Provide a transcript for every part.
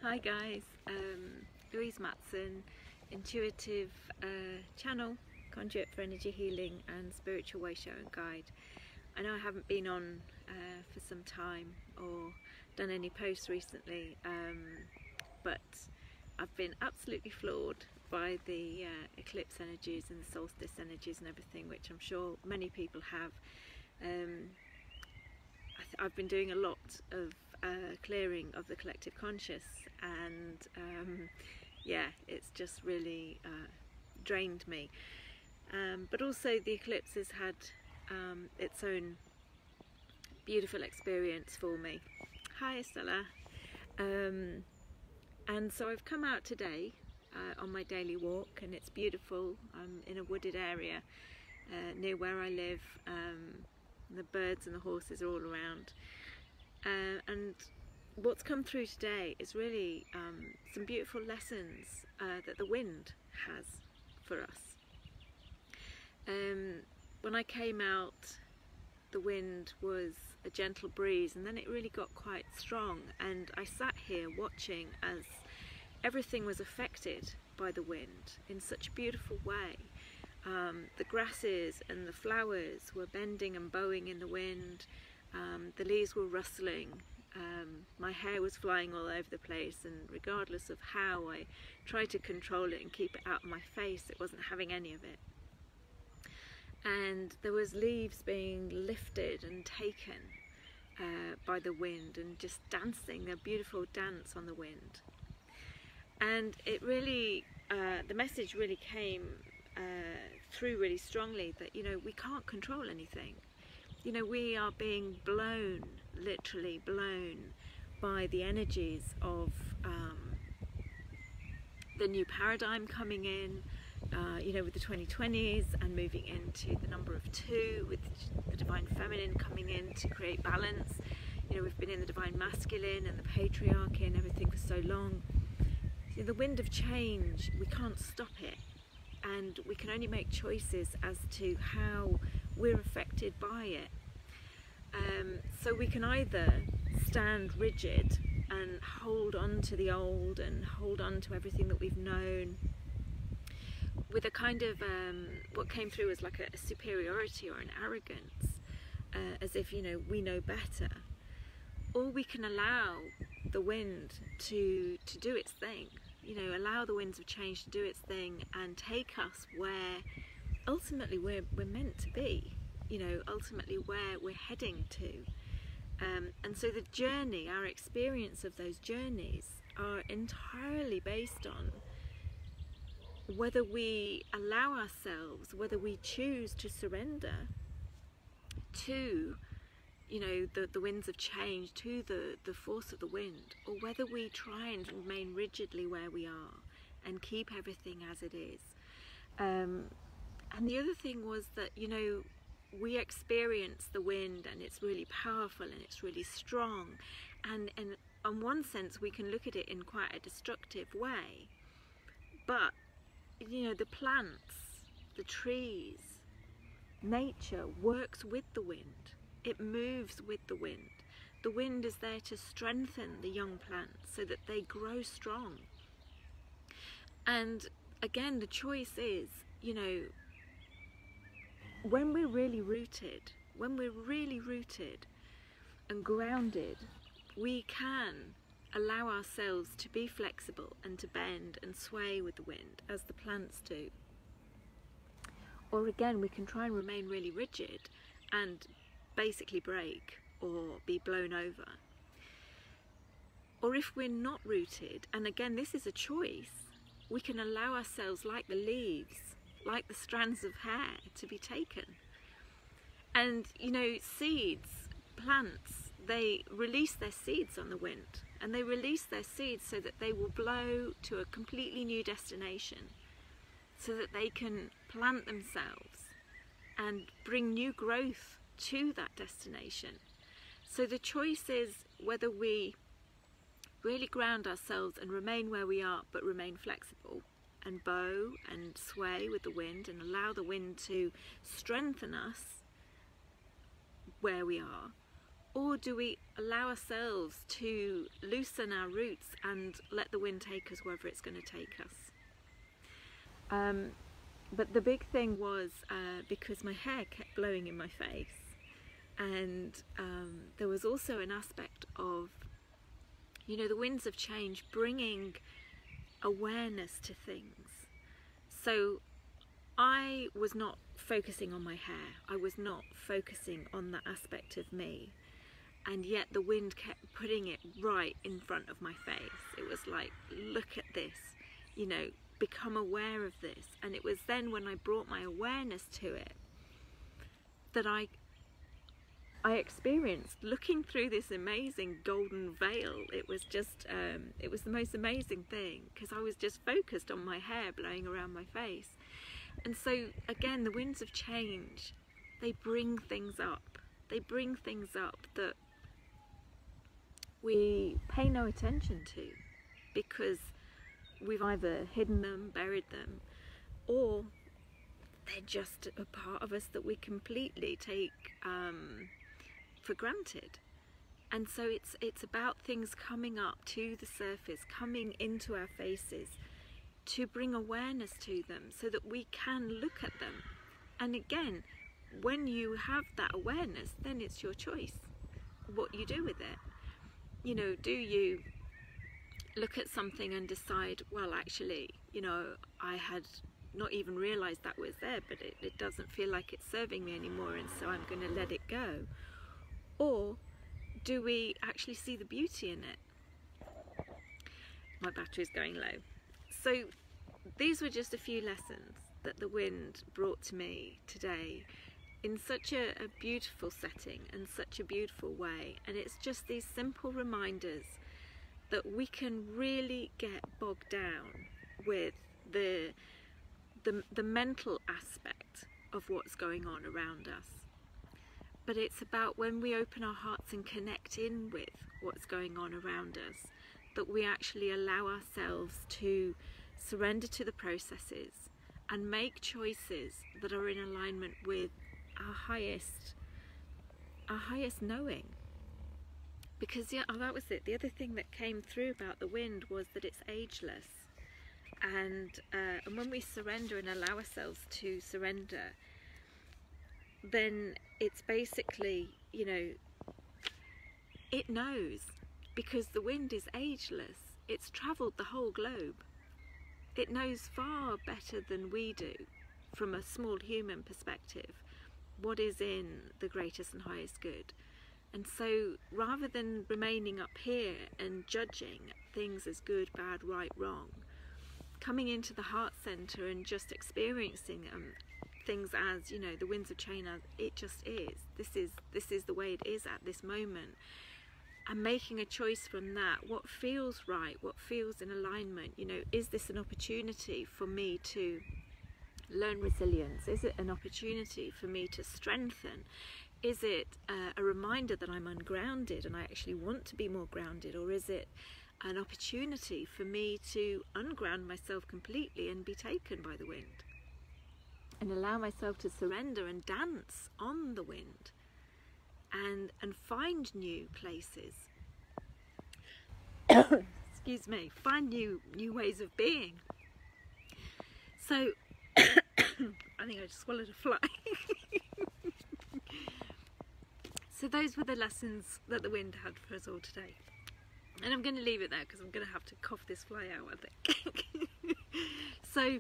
Hi guys, Louise Matson, intuitive channel, conduit for energy healing and spiritual way show and guide. I know I haven't been on for some time or done any posts recently, but I've been absolutely floored by the eclipse energies and the solstice energies and everything, which I'm sure many people have. I've been doing a lot of clearing of the collective conscious, and yeah, it's just really drained me. But also the eclipse has had its own beautiful experience for me. Hi Estella. And so I've come out today on my daily walk, and it's beautiful. I'm in a wooded area near where I live. The birds and the horses are all around, and what's come through today is really some beautiful lessons that the wind has for us. When I came out, the wind was a gentle breeze, and then it really got quite strong, and I sat here watching as everything was affected by the wind in such a beautiful way. The grasses and the flowers were bending and bowing in the wind, the leaves were rustling, my hair was flying all over the place, and regardless of how I tried to control it and keep it out of my face, it wasn't having any of it. And there was leaves being lifted and taken by the wind and just dancing, a beautiful dance on the wind. And it really, the message really came through really strongly that, you know, we can't control anything. You know, we are being blown, literally blown, by the energies of the new paradigm coming in, you know, with the 2020s and moving into the number of 2, with the divine feminine coming in to create balance. You know, we've been in the divine masculine and the patriarchy and everything for so long. You know, the wind of change, we can't stop it. And we can only make choices as to how we're affected by it. So we can either stand rigid and hold on to the old and hold on to everything that we've known with a kind of, what came through as like a superiority or an arrogance, as if, you know, we know better. Or we can allow the wind to do its thing. You know, allow the winds of change to do its thing and take us where ultimately we're meant to be, you know, ultimately where we're heading to. And so the journey, our experience of those journeys are entirely based on whether we allow ourselves, whether we choose to surrender to, you know, the winds of change, to the force of the wind, or whether we try and remain rigidly where we are and keep everything as it is. And the other thing was that, you know, we experience the wind and it's really powerful and it's really strong, and in one sense we can look at it in quite a destructive way, but, you know, the plants, the trees, nature works with the wind. It moves with the wind. The wind is there to strengthen the young plants so that they grow strong. And again, the choice is, you know, when we're really rooted and grounded, we can allow ourselves to be flexible and to bend and sway with the wind as the plants do. Or again, we can try and remain really rigid and basically break or be blown over. Or if we're not rooted, and again this is a choice, we can allow ourselves, like the leaves, like the strands of hair, to be taken. And, you know, seeds, plants, they release their seeds on the wind, and they release their seeds so that they will blow to a completely new destination, so that they can plant themselves and bring new growth to that destination. So the choice is whether we really ground ourselves and remain where we are, but remain flexible and bow and sway with the wind and allow the wind to strengthen us where we are, Or do we allow ourselves to loosen our roots and let the wind take us wherever it's going to take us? But the big thing was because my hair kept blowing in my face, and there was also an aspect of, you know, the winds of change bringing awareness to things. So I was not focusing on my hair, I was not focusing on that aspect of me, and yet the wind kept putting it right in front of my face. It was like, look at this, you know, become aware of this. And it was then when I brought my awareness to it that I experienced looking through this amazing golden veil. It was just, it was the most amazing thing, because I was just focused on my hair blowing around my face. And so again, the winds of change, they bring things up. They bring things up that we pay no attention to, because we've either hidden them, buried them, or they're just a part of us that we completely take for granted. And so it's about things coming up to the surface, coming into our faces, to bring awareness to them so that we can look at them. And again, when you have that awareness, then it's your choice what you do with it. You know, do you look at something and decide, well, actually, you know, I had not even realized that was there, but it doesn't feel like it's serving me anymore, and so I'm going to let it go? Or do we actually see the beauty in it? My battery's going low. So these were just a few lessons that the wind brought to me today in such a beautiful setting and such a beautiful way. And it's just these simple reminders that we can really get bogged down with the mental aspect of what's going on around us. But it's about when we open our hearts and connect in with what's going on around us, that we actually allow ourselves to surrender to the processes and make choices that are in alignment with our highest knowing. Because yeah, that was it. The other thing that came through about the wind was that it's ageless, and when we surrender and allow ourselves to surrender, then it's basically, you know, it knows, because the wind is ageless. It's travelled the whole globe. It knows far better than we do, from a small human perspective, what is in the greatest and highest good. And so rather than remaining up here and judging things as good, bad, right, wrong, coming into the heart centre and just experiencing things as, you know, the winds of change as it just is. This is the way it is at this moment. And making a choice from that, what feels right, what feels in alignment. You know, is this an opportunity for me to learn resilience? Is it an opportunity for me to strengthen? Is it a reminder that I'm ungrounded and I actually want to be more grounded? Or is it an opportunity for me to unground myself completely and be taken by the wind? And allow myself to surrender and dance on the wind and find new places. Excuse me, find new ways of being. So I think I just swallowed a fly. So those were the lessons that the wind had for us all today. And I'm going to leave it there because I'm going to have to cough this fly out, I think. So,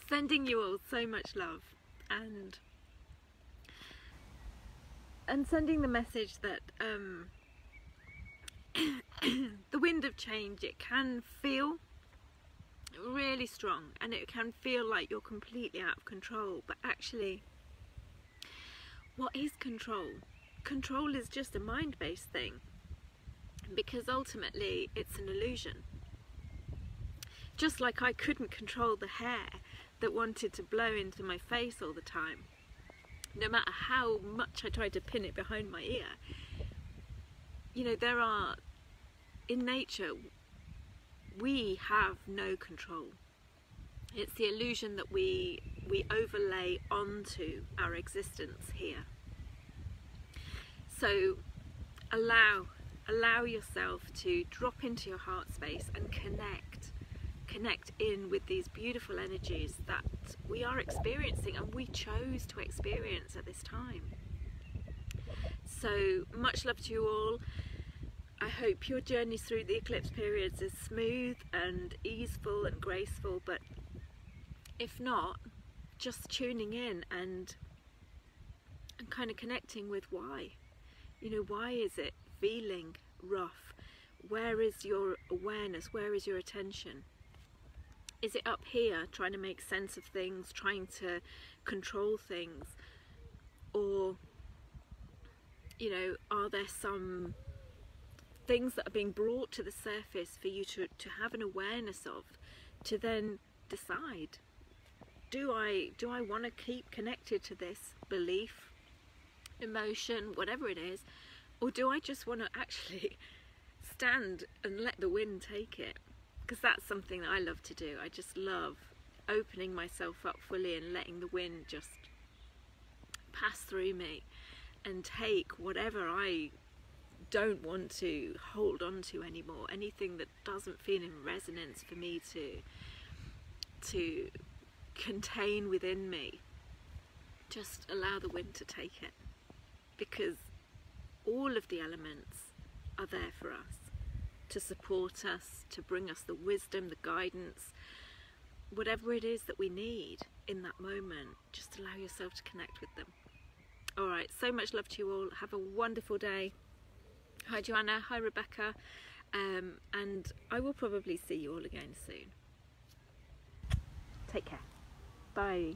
sending you all so much love, and sending the message that the wind of change, it can feel really strong and it can feel like you're completely out of control, but actually, what is control? Control is just a mind-based thing, because ultimately it's an illusion. Just like I couldn't control the hair that wanted to blow into my face all the time, no matter how much I tried to pin it behind my ear. You know, there are, in nature, we have no control. It's the illusion that we overlay onto our existence here. So allow yourself to drop into your heart space and connect in with these beautiful energies that we are experiencing and we chose to experience at this time. So much love to you all. I hope your journey through the eclipse periods is smooth and easeful and graceful, but if not, just tuning in and kind of connecting with why. You know, why is it feeling rough? Where is your awareness? Where is your attention? Is it up here trying to make sense of things, trying to control things? Or, you know, are there some things that are being brought to the surface for you to have an awareness of, to then decide, do I want to keep connected to this belief, emotion, whatever it is, or do I just want to actually stand and let the wind take it? Because that's something that I love to do. I just love opening myself up fully and letting the wind just pass through me and take whatever I don't want to hold on to anymore, anything that doesn't feel in resonance for me to contain within me. Just allow the wind to take it, because all of the elements are there for us, to support us, to bring us the wisdom, the guidance, whatever it is that we need in that moment. Just allow yourself to connect with them. Alright, so much love to you all. Have a wonderful day. Hi Joanna, hi Rebecca, and I will probably see you all again soon. Take care. Bye.